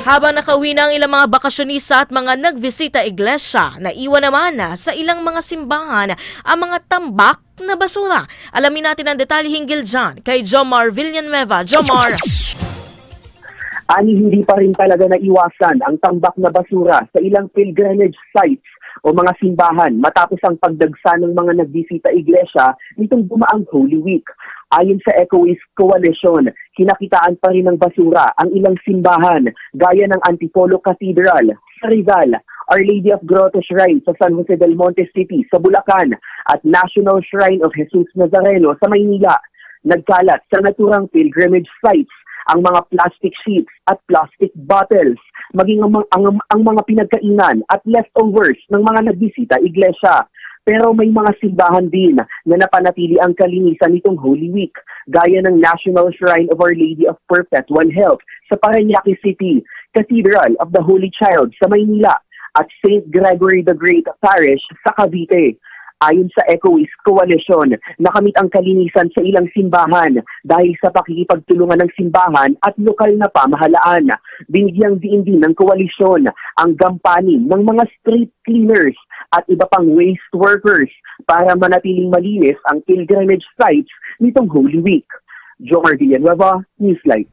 Habang nakauwi na ang ilang mga bakasyonista at mga nagbisita iglesia, naiwan naman sa ilang mga simbahan ang mga tambak na basura. Alamin natin ang detalye hinggil dyan kay Jomar Villanueva. Jomar! Ani hindi pa rin talaga naiwasan ang tambak na basura sa ilang pilgrimage sites o mga simbahan matapos ang pagdagsa ng mga nagbisita iglesia nitong dumaang Holy Week. Ayon sa Ecowaste Coalition, kinakitaan pa rin ng basura ang ilang simbahan gaya ng Antipolo Cathedral sa Rizal, Our Lady of Grotto Shrine sa San Jose del Monte City sa Bulacan at National Shrine of Jesus Nazareno sa Maynila. Nagkalat sa naturang pilgrimage sites ang mga plastic sheets at plastic bottles, maging ang mga pinagkainan at leftovers ng mga nagbisita iglesia. Pero may mga simbahan din na napanatili ang kalinisan nitong Holy Week, gaya ng National Shrine of Our Lady of Perpetual Help sa Parañaque City, Cathedral of the Holy Child sa Maynila, at St. Gregory the Great Parish sa Cavite. Ayon sa Ecowaste Coalition, nakamit ang kalinisan sa ilang simbahan dahil sa pakikipagtulungan ng simbahan at lokal na pamahalaan. Binigyang diin din ng koalisyon ang gampanin ng mga street cleaners at iba pang waste workers para manatiling malinis ang pilgrimage sites nitong Holy Week. Jomar Villanueva, Newslight.